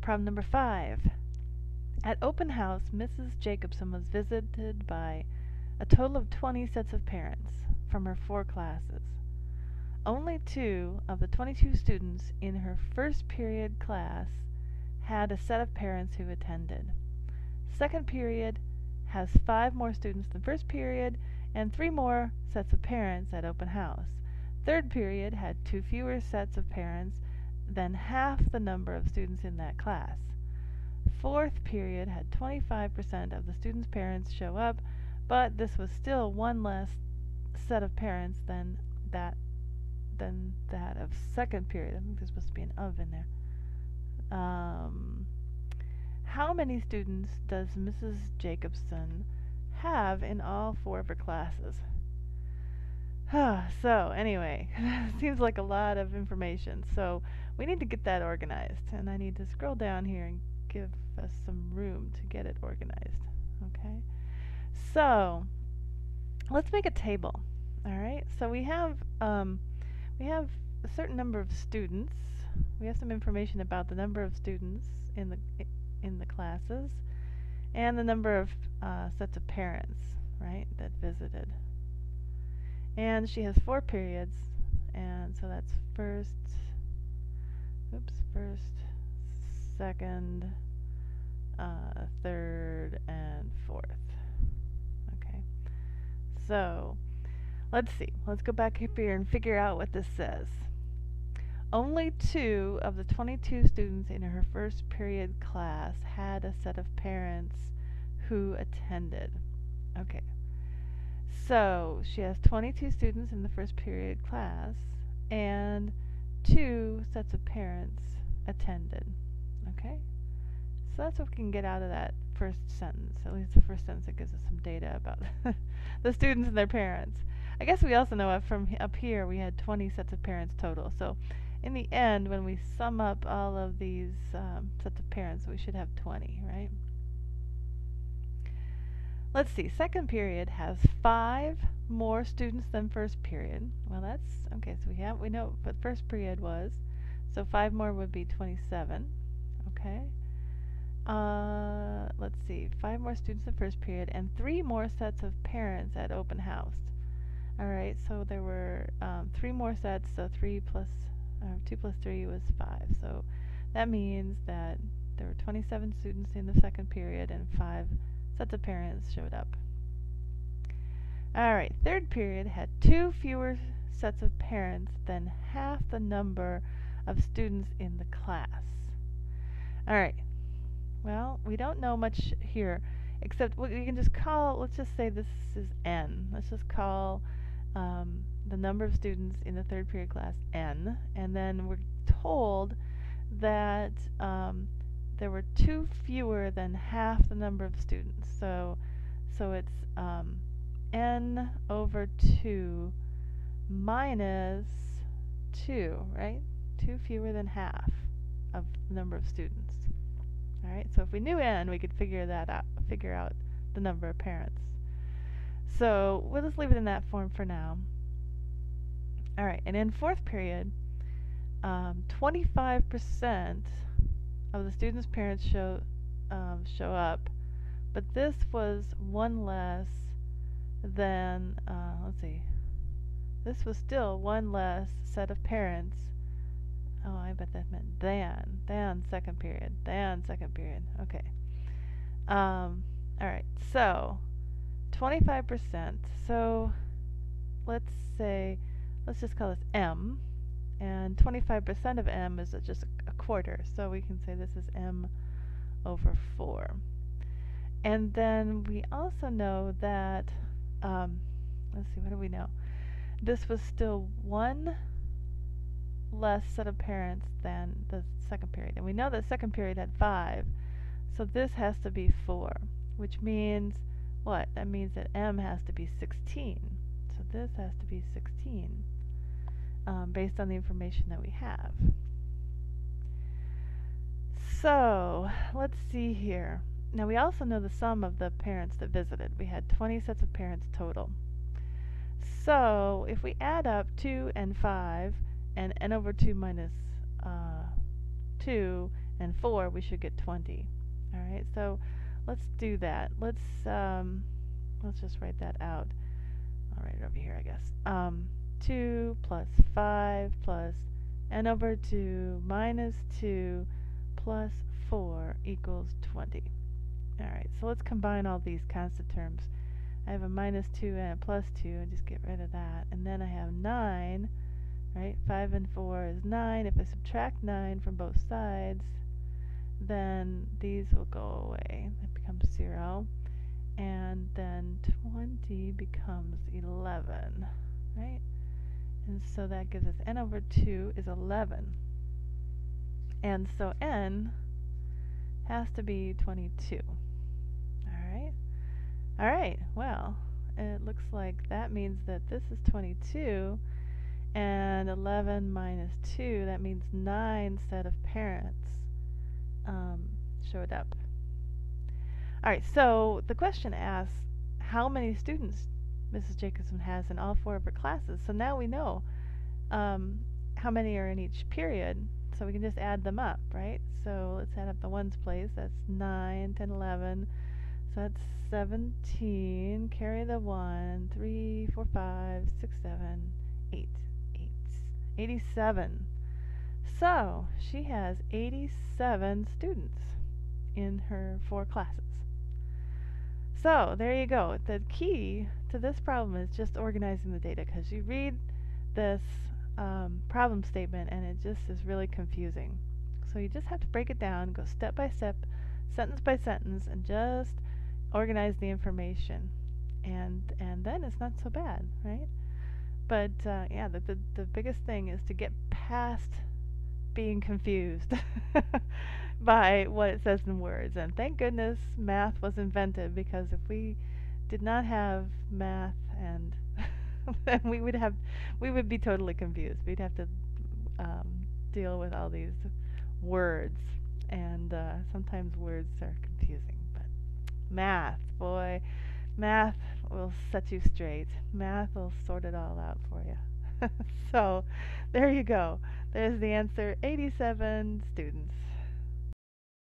Problem number 5. At open house, Mrs. Jacobson was visited by a total of 20 sets of parents from her 4 classes. Only 2 of the 22 students in her first period class had a set of parents who attended. Second period has 5 more students than first period and 3 more sets of parents at open house. Third period had 2 fewer sets of parents than half the number of students in that class. Fourth period had 25% of the students' parents show up, but this was still 1 less set of parents than that of second period. I think there's supposed to be an of in there. How many students does Mrs. Jacobson have in all 4 of her classes? So anyway, seems like a lot of information. So we need to get that organized, and I need to scroll down here and give us some room to get it organized. Okay, so let's make a table. All right, so we have a certain number of students. We have some information about the number of students in the classes and the number of sets of parents, right, that visited. And she has 4 periods, and so that's first, second, third, and fourth. Okay, so let's see. Let's go back up here and figure out what this says. Only 2 of the 22 students in her first period class had a set of parents who attended. Okay, so she has 22 students in the first period class, and 2 sets of parents attended. Okay, so that's what we can get out of that first sentence. At least the first sentence, it gives us some data about the students and their parents. I guess we also know from up here we had 20 sets of parents total. So in the end, when we sum up all of these sets of parents, we should have 20, right? Let's see, second period has 5 more students than first period. Well, that's okay, so we know what first period was. So 5 more would be 27. Okay. Let's see, 5 more students in first period and 3 more sets of parents at open house. Alright, so there were 3 more sets, so 2 plus 3 was 5. So that means that there were 27 students in the second period and 5 sets of parents showed up. Alright, third period had 2 fewer sets of parents than half the number of students in the class. Alright, well, we don't know much here, except we can just call, let's just say this is n. Let's just call the number of students in the third period class n, and then we're told that there were 2 fewer than half the number of students. So it's n over 2 minus 2, right? 2 fewer than half of the number of students. Alright, so if we knew n, we could figure out the number of parents. So we'll just leave it in that form for now. Alright, and in fourth period, 25% of the students' parents show up, but this was 1 less than, let's see, this was still 1 less set of parents. Oh, I bet that meant than second period, okay. Alright, so 25%, so let's just call this m, and 25% of m is just a quarter, so we can say this is m over 4. And then we also know that, let's see, what do we know? This was still 1 less set of parents than the second period. And we know that second period had 5, so this has to be 4, which means what? That means that m has to be 16. So this has to be 16, based on the information that we have. So let's see here. Now we also know the sum of the parents that visited. We had 20 sets of parents total. So if we add up 2 and 5 and n over 2 minus 2 and 4, we should get 20. All right, so let's do that. Let's just write that out. I'll write it over here, I guess. 2 plus 5 plus n over 2 minus 2 plus 4 equals 20. Alright, so let's combine all these constant terms. I have a minus 2 and a plus 2, and just get rid of that. And then I have 9, right? 5 and 4 is 9. If I subtract 9 from both sides, then these will go away. That becomes 0. And then 20 becomes 11, right? And so that gives us n over 2 is 11. And so n has to be 22. Alright? Alright, well, it looks like that means that this is 22, and 11 minus 2, that means 9 set of parents showed up. Alright, so the question asks how many students Mrs. Jacobson has in all 4 of her classes. So now we know how many are in each period, so we can just add them up, right? So let's add up the ones place. That's 9, 10, 11. So that's 17. Carry the 1. 3, 4, 5, 6, 7, 8. 87. So she has 87 students in her 4 classes. So there you go. The key to this problem is just organizing the data, because you read this problem statement and it just is really confusing. So you just have to break it down, go step by step, sentence by sentence, and just organize the information. And then it's not so bad, right? But yeah, the biggest thing is to get past being confused by what it says in words. And thank goodness math was invented, because if we did not have math, and then we would be totally confused. We'd have to deal with all these words, and sometimes words are confusing. But math, boy, math will set you straight. Math will sort it all out for you. So there you go. There's the answer, 87 students.